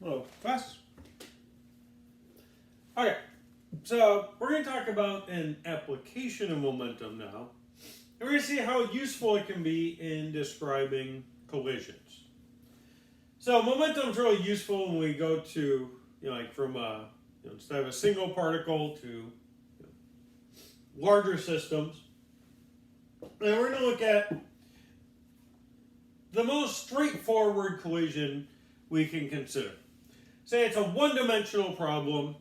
Hello, class. Okay, so we're going to talk about an application of momentum now. And we're going to see how useful it can be in describing collisions. So momentum is really useful when we go to, like from instead of a single particle to larger systems. And we're going to look at the most straightforward collision we can consider. Say it's a one-dimensional problem,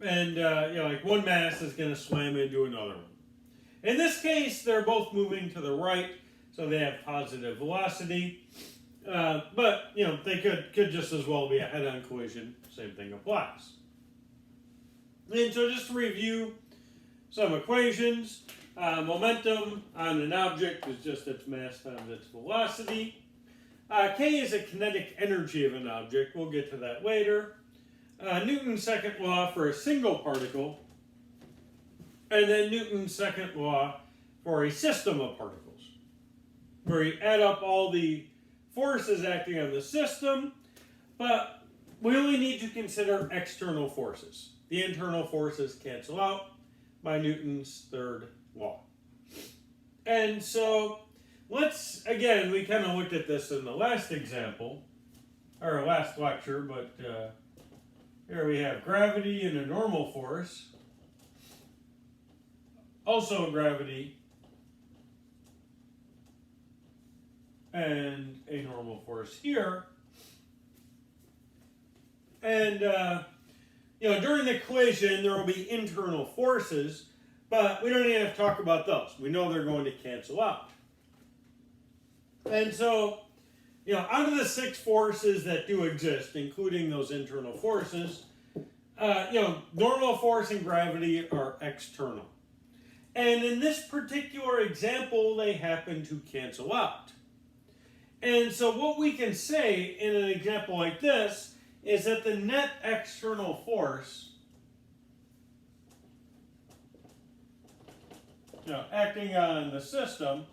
and like one mass is going to slam into another one. In this case, they're both moving to the right, so they have positive velocity. But they could just as well be a head-on collision. Same thing applies. And so just to review some equations, momentum on an object is just its mass times its velocity. K is a kinetic energy of an object. We'll get to that later. Newton's second law for a single particle, and then Newton's second law for a system of particles, where you add up all the forces acting on the system, but we only need to consider external forces. The internal forces cancel out by Newton's third law. And so again, we kind of looked at this in the last example, or last lecture, but here we have gravity and a normal force. Also gravity and a normal force here. And, during the collision, there will be internal forces, but we don't even have to talk about those. We know they're going to cancel out. And so, out of the 6 forces that do exist, including those internal forces, normal force and gravity are external. And in this particular example, they happen to cancel out. And so what we can say in an example like this is that the net external force acting on the system,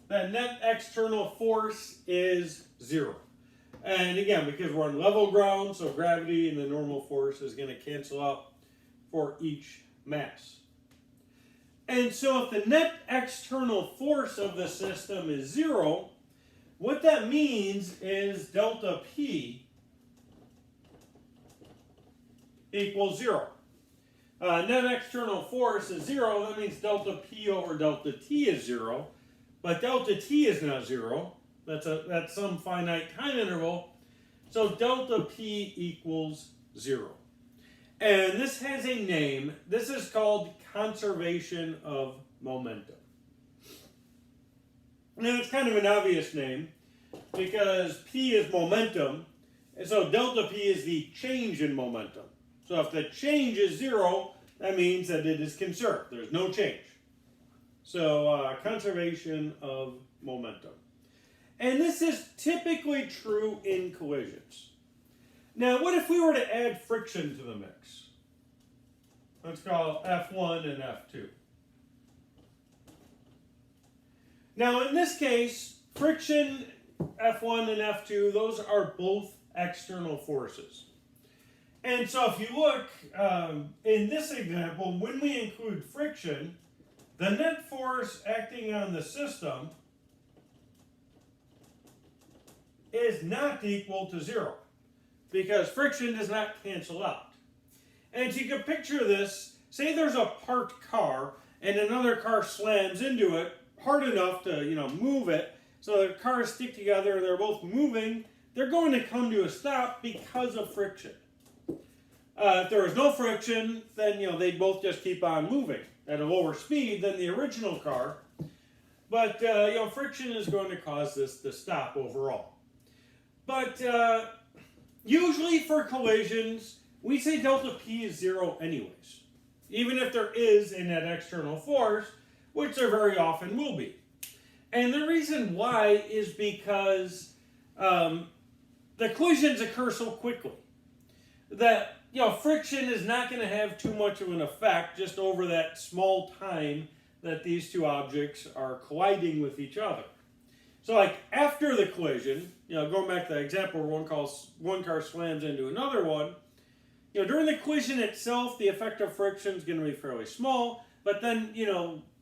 that net external force is 0. And again, because we're on level ground, so gravity and the normal force is going to cancel out for each mass. And so if the net external force of the system is 0, what that means is delta P equals 0. Net external force is 0, that means delta P over delta T is 0. But delta T is not 0. That's some finite time interval. So delta P equals 0. And this has a name. This is called conservation of momentum. Now it's kind of an obvious name because P is momentum. And so delta P is the change in momentum. So if the change is 0, that means that it is conserved. There's no change. So conservation of momentum. And this is typically true in collisions. Now, what if we were to add friction to the mix? Let's call F1 and F2. Now, in this case, friction, F1 and F2, those are both external forces. And so if you look, in this example, when we include friction, the net force acting on the system is not equal to 0 because friction does not cancel out. And so you can picture this, say there's a parked car and another car slams into it hard enough to move it so the cars stick together and they're both moving, they're going to come to a stop because of friction. If there was no friction, then they'd both just keep on moving at a lower speed than the original car. But friction is going to cause this to stop overall. But usually for collisions, we say delta P is 0 anyways, even if there is a net external force, which there very often will be. And the reason why is because the collisions occur so quickly that friction is not going to have too much of an effect just over that small time that these two objects are colliding with each other. So like after the collision, going back to the example where one car slams into another one, during the collision itself, the effect of friction is going to be fairly small, but then,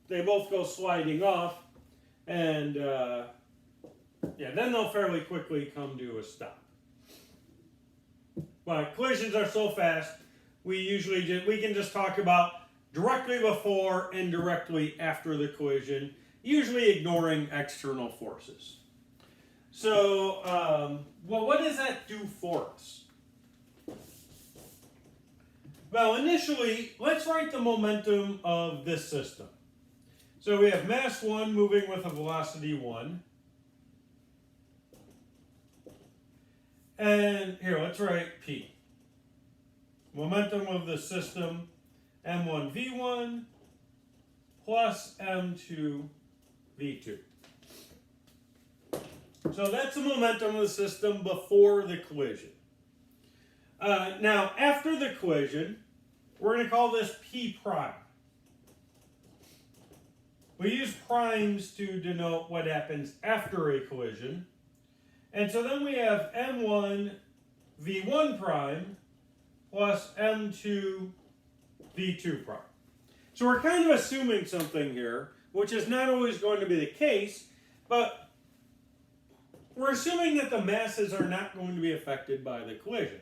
they both go sliding off, and then they'll fairly quickly come to a stop. But collisions are so fast, we can just talk about directly before and directly after the collision, usually ignoring external forces. So, what does that do for us? Well, initially, let's write the momentum of this system. So we have mass 1 moving with a velocity 1. And here, let's write P. Momentum of the system, m1 v1 plus m2 v2. So that's the momentum of the system before the collision. Now, after the collision, we're going to call this P prime. We use primes to denote what happens after a collision. And so then we have m1 v1 prime plus m2 v2 prime. So we're kind of assuming something here, which is not always going to be the case, but we're assuming that the masses are not going to be affected by the collision.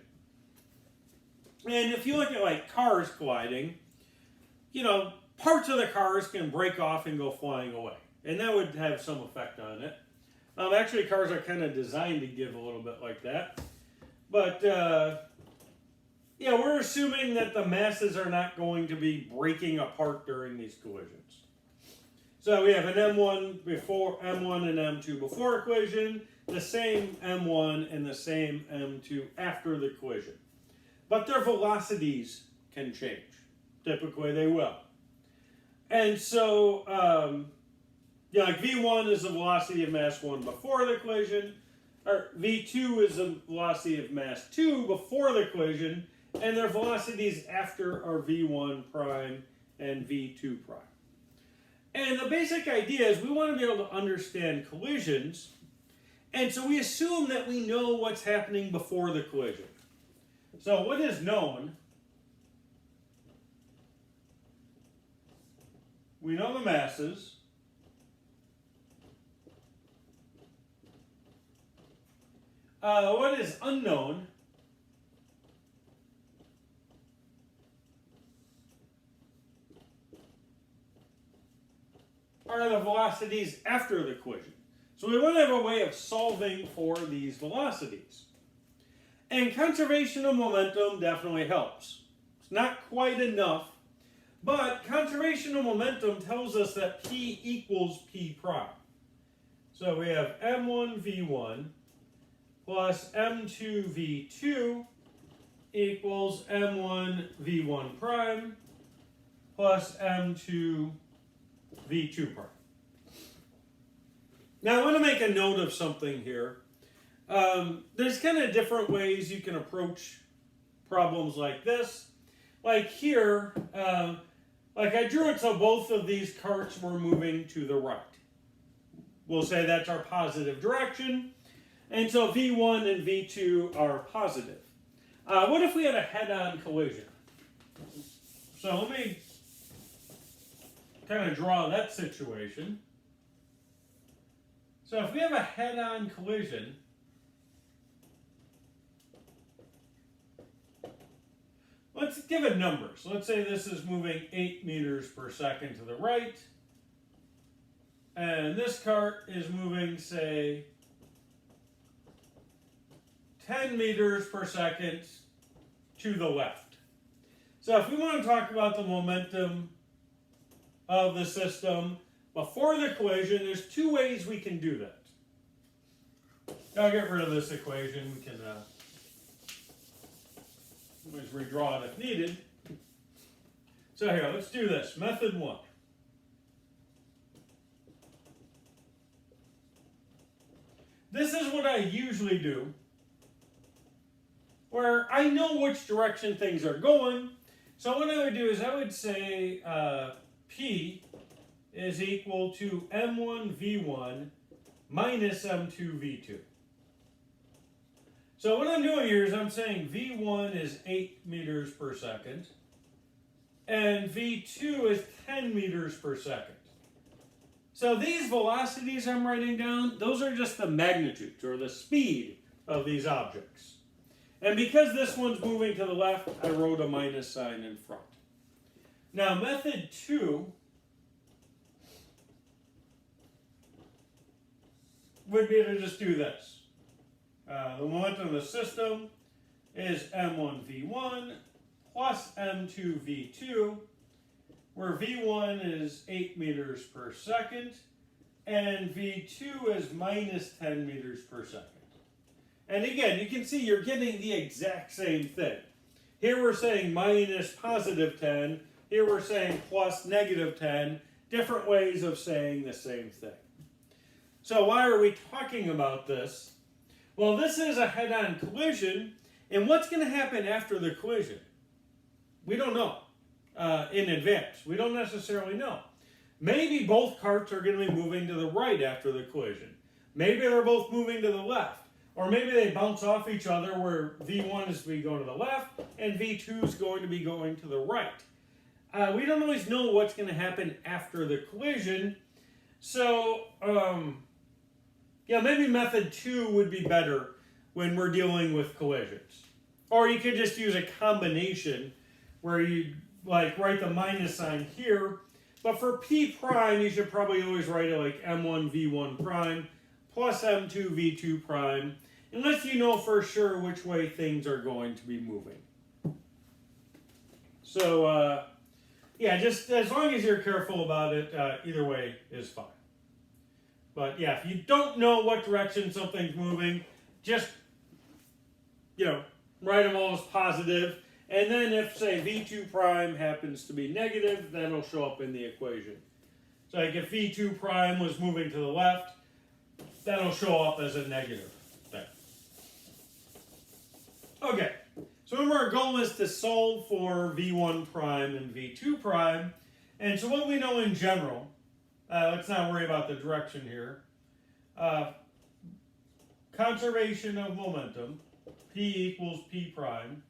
And if you look at like cars colliding, parts of the cars can break off and go flying away. And that would have some effect on it. Actually, cars are kind of designed to give a little bit like that. But, we're assuming that the masses are not going to be breaking apart during these collisions. So we have an M1 and M2 before a collision, the same M1 and the same M2 after the collision. But their velocities can change. Typically they will. And so, like V1 is the velocity of mass 1 before the collision, or V2 is the velocity of mass 2 before the collision, and their velocities after are V1 prime and V2 prime. And the basic idea is we want to be able to understand collisions, and so we assume that we know what's happening before the collision. So what is known? We know the masses. What is unknown? Are the velocities after the collision. So we want to have a way of solving for these velocities. And conservation of momentum definitely helps. It's not quite enough, but conservation of momentum tells us that P equals P prime. So we have M1 V1 plus M2 V2 equals M1 V1 prime plus M2 V2 prime. Now I want to make a note of something here. There's kind of different ways you can approach problems like this. Like here, like I drew it so both of these carts were moving to the right. We'll say that's our positive direction. And so V1 and V2 are positive. What if we had a head-on collision? So let me kind of draw that situation. So if we have a head-on collision, let's give it numbers. So let's say this is moving 8 meters per second to the right. And this cart is moving, say, 10 meters per second to the left. So if we want to talk about the momentum of the system before the collision, there's two ways we can do that. I'll get rid of this equation. We can always redraw it if needed. So here, let's do this. Method 1. This is what I usually do, where I know which direction things are going. So what I would do is I would say P is equal to M1 V1 minus m2v2. So what I'm doing here is I'm saying v1 is 8 meters per second, and v2 is 10 meters per second. So these velocities I'm writing down, those are just the magnitudes, or the speed of these objects. And because this one's moving to the left, I wrote a minus sign in front. Now, method 2 would be to just do this. The momentum of the system is m1v1 plus m2v2, where v1 is 8 meters per second, and v2 is minus 10 meters per second. And again, you can see you're getting the exact same thing. Here we're saying minus positive 10, here we're saying plus negative 10, different ways of saying the same thing. So why are we talking about this? Well, this is a head-on collision, and what's going to happen after the collision? We don't know in advance. We don't necessarily know. Maybe both carts are going to be moving to the right after the collision. Maybe they're both moving to the left. Or maybe they bounce off each other where V1 is to be going to the left and V2 is going to be going to the right. We don't always know what's going to happen after the collision. So, yeah, maybe method 2 would be better when we're dealing with collisions. Or you could just use a combination where you like write the minus sign here. But for P prime, you should probably always write it like M1 V1 prime plus M2 V2 prime, unless you know for sure which way things are going to be moving. So, yeah, just as long as you're careful about it, either way is fine. But yeah, if you don't know what direction something's moving, just, write them all as positive. And then if, say, V2 prime happens to be negative, that'll show up in the equation. So like if V2 prime was moving to the left, that'll show up as a negative thing. Okay, so remember our goal is to solve for V1 prime and V2 prime. And so what we know in general, let's not worry about the direction here. Conservation of momentum, P equals P prime.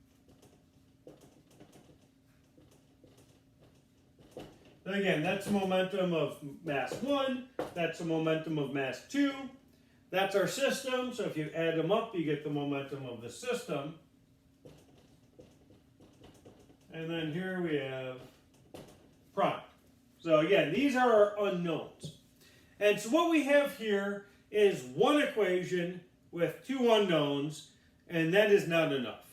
Then again, that's a momentum of mass 1, that's a momentum of mass 2. That's our system, so if you add them up, you get the momentum of the system. And then here we have prime. So again, these are our unknowns. And so what we have here is one equation with two unknowns, and that is not enough.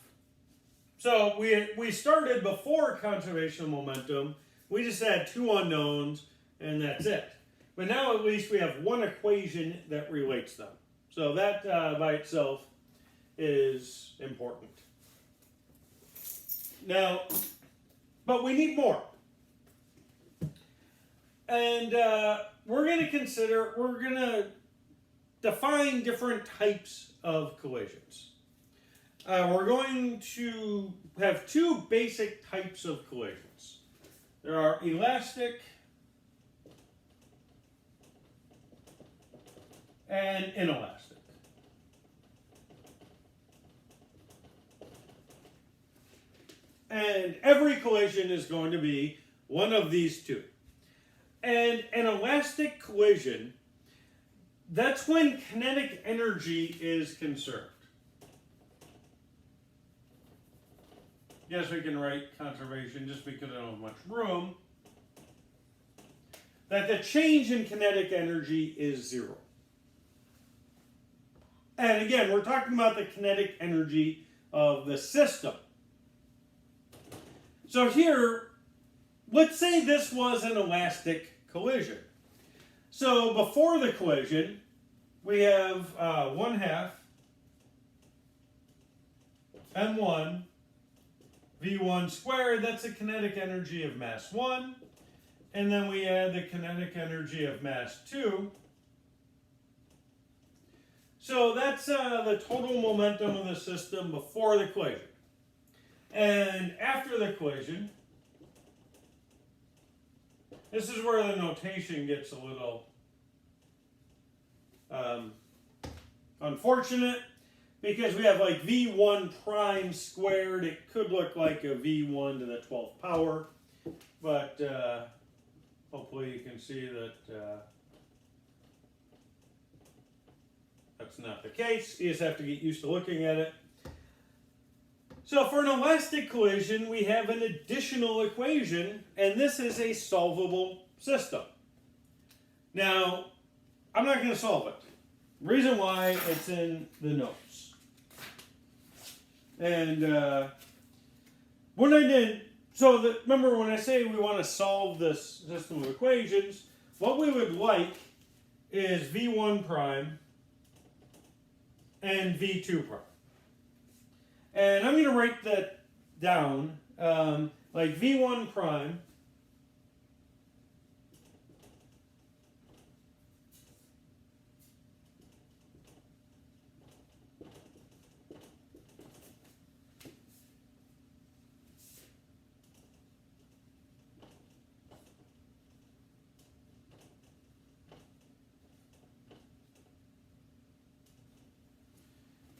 So we started before conservation of momentum. We just had two unknowns, and that's it. But now at least we have one equation that relates them. So that by itself is important. Now, but we need more. And we're going to define different types of collisions. We're going to have two basic types of collisions. There are elastic and inelastic. And every collision is going to be one of these two. And an elastic collision, that's when kinetic energy is conserved. Yes, we can write conservation just because I don't have much room. That the change in kinetic energy is 0. And again, we're talking about the kinetic energy of the system. So here, let's say this was an elastic collision. So before the collision, we have 1/2 m1 v1 squared. That's the kinetic energy of mass 1. And then we add the kinetic energy of mass 2. So that's the total momentum of the system before the collision. And after the collision, this is where the notation gets a little Unfortunate, because we have like v1 prime squared. It could look like a v1 to the 12th power, but hopefully you can see that that's not the case. You just have to get used to looking at it. So for an elastic collision, we have an additional equation, and this is a solvable system. Now, I'm not going to solve it. Reason why, it's in the notes. And when I did, remember when I say we want to solve this system of equations, what we would like is v1 prime and v2 prime. And I'm going to write that down, like v1 prime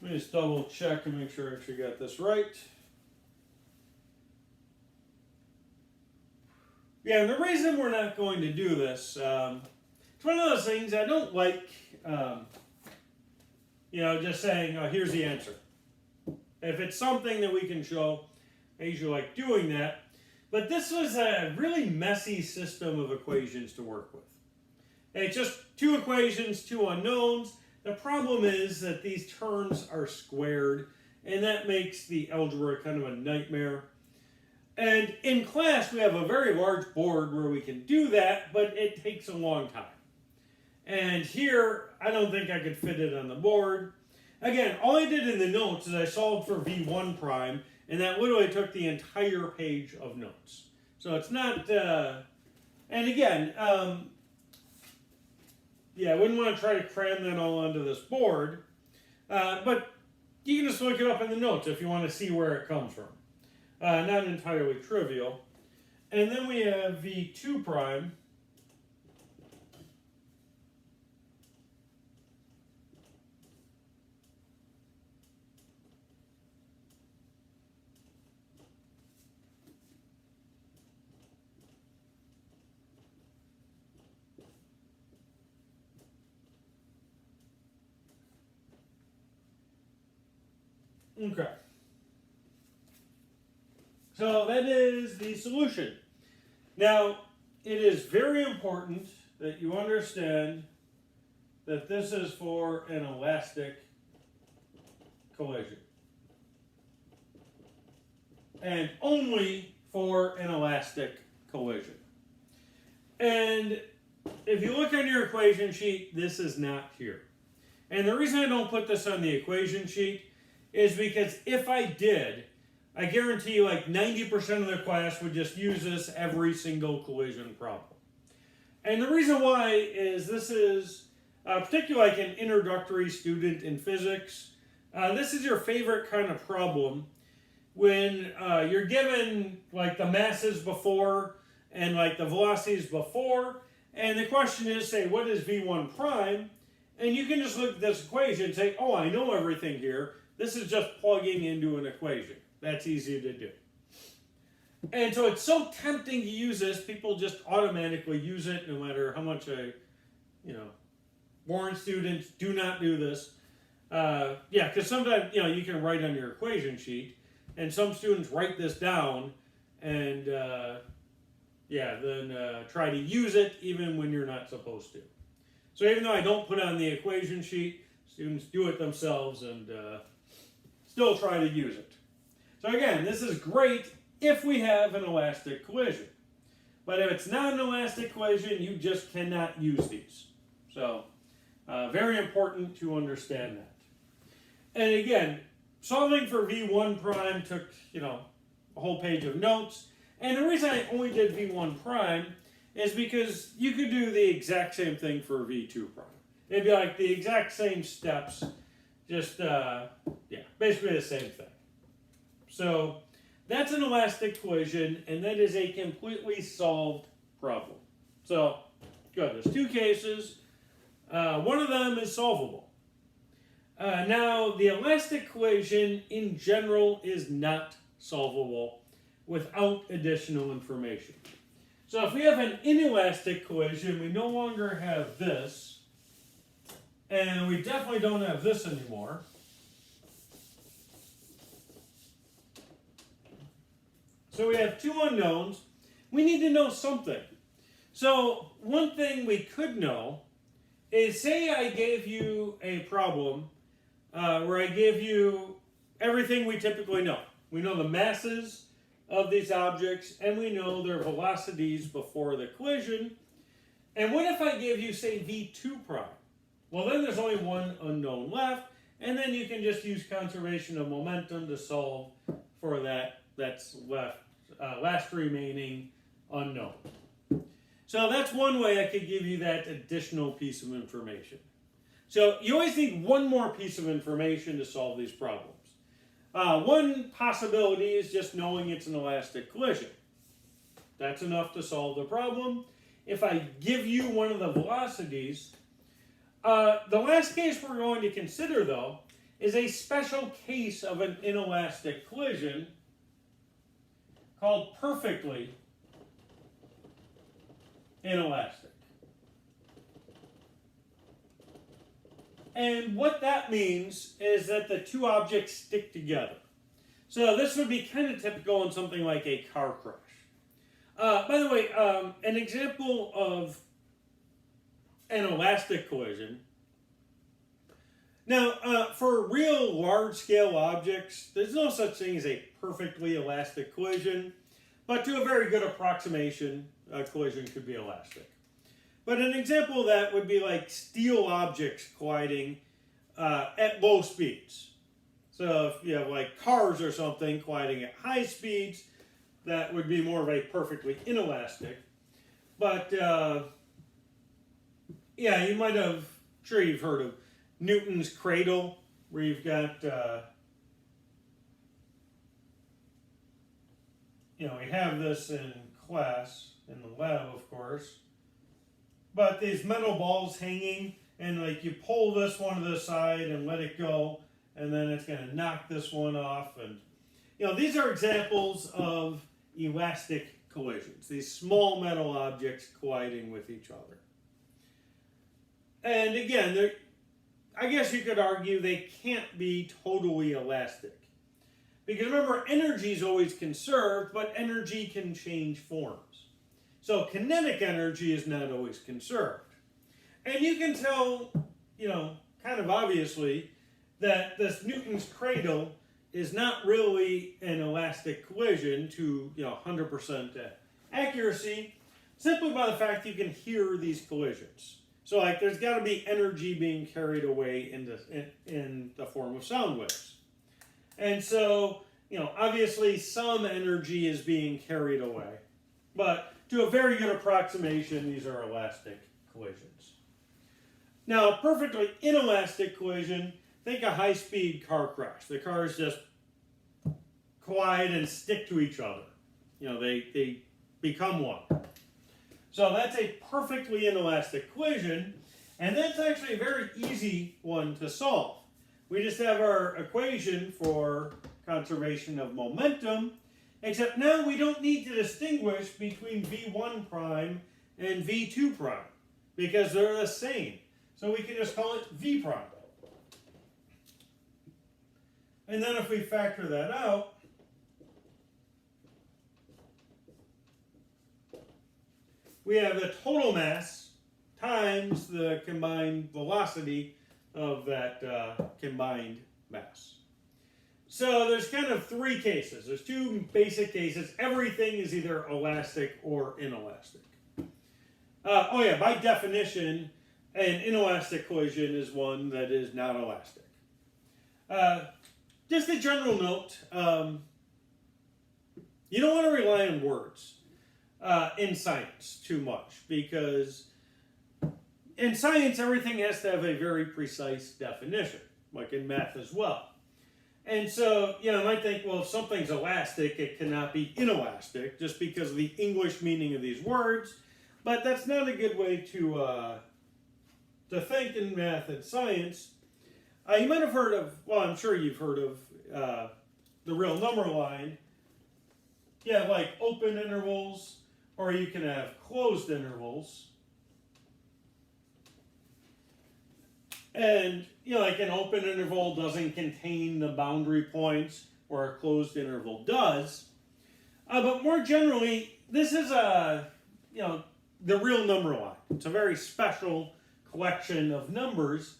Let me just double check and make sure I actually got this right. Yeah, and the reason we're not going to do this, it's one of those things I don't like, just saying, oh, here's the answer. If it's something that we can show, I usually like doing that. But this was a really messy system of equations to work with. It's just two equations, two unknowns. The problem is that these terms are squared, and that makes the algebra kind of a nightmare. And in class, we have a very large board where we can do that, but it takes a long time. And here, I don't think I could fit it on the board. Again, all I did in the notes is I solved for v1 prime, and that literally took the entire page of notes. So it's not, and again, I wouldn't want to try to cram that all onto this board, but you can just look it up in the notes if you want to see where it comes from. Not entirely trivial. And then we have v2 prime. Okay. So that is the solution. Now, it is very important that you understand that this is for an elastic collision. And only for an elastic collision. And if you look on your equation sheet, this is not here. And the reason I don't put this on the equation sheet is because if I did, I guarantee you like 90% of the class would just use this every single collision problem. And the reason why is this is, particularly like an introductory student in physics, this is your favorite kind of problem when you're given like the masses before and like the velocities before, and the question is, say, what is v1 prime? And you can just look at this equation and say, oh, I know everything here. This is just plugging into an equation. That's easy to do. And so it's so tempting to use this, people just automatically use it no matter how much I, warn students, do not do this. Because sometimes, you can write on your equation sheet, and some students write this down and, then try to use it even when you're not supposed to. So even though I don't put it on the equation sheet, students do it themselves and still try to use it. So again, this is great if we have an elastic collision. But if it's not an elastic collision, you just cannot use these. So very important to understand that. And again, solving for v1 prime took, a whole page of notes. And the reason I only did v1 prime is because you could do the exact same thing for v2 prime. It'd be like the exact same steps, just, basically the same thing. So that's an elastic collision, and that is a completely solved problem. So, good. There's two cases. One of them is solvable. Now, the elastic equation in general is not solvable without additional information. So if we have an inelastic equation, we no longer have this, and we definitely don't have this anymore. So we have two unknowns. We need to know something. So one thing we could know is, say I gave you a problem where I give you everything we typically know. We know the masses of these objects, and we know their velocities before the collision. And what if I give you, say, v2 prime? Well, then there's only one unknown left, and then you can just use conservation of momentum to solve for that's left, last remaining unknown. So that's one way I could give you that additional piece of information. So you always need one more piece of information to solve these problems. One possibility is just knowing it's an elastic collision. That's enough to solve the problem. If I give you one of the velocities, the last case we're going to consider, though, is a special case of an inelastic collision called perfectly inelastic. And what that means is that the two objects stick together. So this would be kind of typical in something like a car crash. By the way, an example of an elastic collision. Now, for real large-scale objects, there's no such thing as a perfectly elastic collision, but to a very good approximation, a collision could be elastic. But an example of that would be like steel objects colliding at low speeds. So if you have like cars or something colliding at high speeds, that would be more of a perfectly inelastic. But yeah, you might have, sure you've heard of Newton's cradle, where you've got, we have this in class, in the lab, of course. But these metal balls hanging, and like you pull this one to the side and let it go, and then it's going to knock this one off. And these are examples of elastic collisions, these small metal objects colliding with each other. And again, I guess you could argue they can't be totally elastic. Because remember, energy is always conserved, but energy can change forms. So kinetic energy is not always conserved. And you can tell, kind of obviously, that this Newton's cradle is not really an elastic collision to 100% accuracy, simply by the fact you can hear these collisions. So like there's got to be energy being carried away in the form of sound waves. And so, obviously some energy is being carried away. But to a very good approximation, these are elastic collisions. Now, a perfectly inelastic collision, think a high-speed car crash. The cars just collide and stick to each other. They become one. So that's a perfectly inelastic collision, and that's actually a very easy one to solve. We just have our equation for conservation of momentum, except now we don't need to distinguish between v1 prime and v2 prime, because they're the same. So we can just call it v prime. And then if we factor that out, we have the total mass times the combined velocity of that combined mass. So there's kind of three cases. There's two basic cases. Everything is either elastic or inelastic. By definition, an inelastic collision is one that is not elastic. Just a general note, you don't want to rely on words in science too much, because in science everything has to have a very precise definition, like in math as well. And so, you might think, well, if something's elastic, it cannot be inelastic, just because of the English meaning of these words. But that's not a good way to to think in math and science, you might have heard of, well, I'm sure you've heard of the real number line. You have like open intervals, or you can have closed intervals. And, like an open interval doesn't contain the boundary points, or a closed interval does. But more generally, this is the real number line. It's a very special collection of numbers.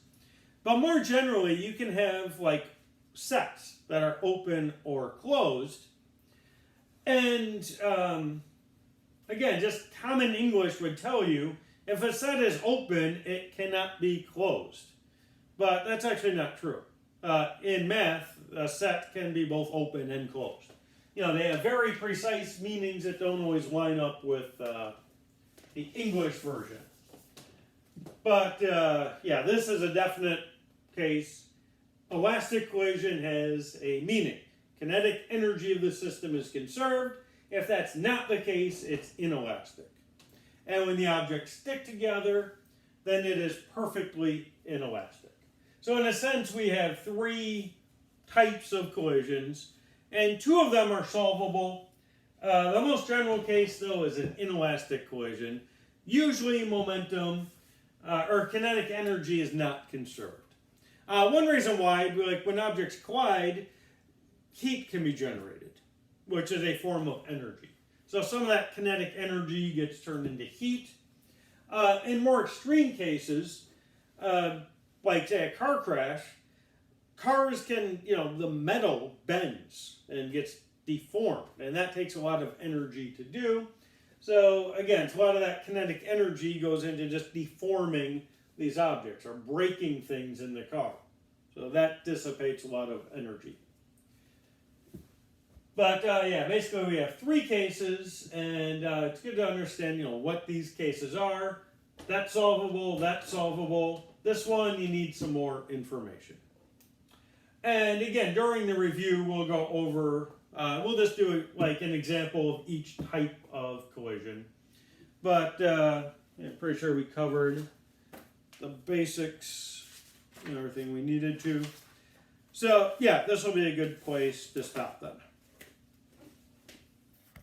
But more generally, you can have like sets that are open or closed. And again, just common English would tell you, if a set is open, it cannot be closed. But that's actually not true. In math, a set can be both open and closed. They have very precise meanings that don't always line up with the English version. But yeah, this is a definite case. Elastic collision has a meaning. Kinetic energy of the system is conserved. If that's not the case, it's inelastic. And when the objects stick together, then it is perfectly inelastic. So in a sense, we have three types of collisions, and two of them are solvable. The most general case, though, is an inelastic collision. Usually momentum or kinetic energy is not conserved. One reason why, like when objects collide, heat can be generated, which is a form of energy. So some of that kinetic energy gets turned into heat. In more extreme cases, like say a car crash, cars can, the metal bends and gets deformed, and that takes a lot of energy to do. So again, a lot of that kinetic energy goes into just deforming these objects or breaking things in the car. So that dissipates a lot of energy. But yeah, basically we have three cases, and it's good to understand, what these cases are. That's solvable, that's solvable. This one, you need some more information. And again, during the review, we'll go over, we'll just do like an example of each type of collision. But I'm pretty sure we covered the basics and everything we needed to. So yeah, this will be a good place to stop then.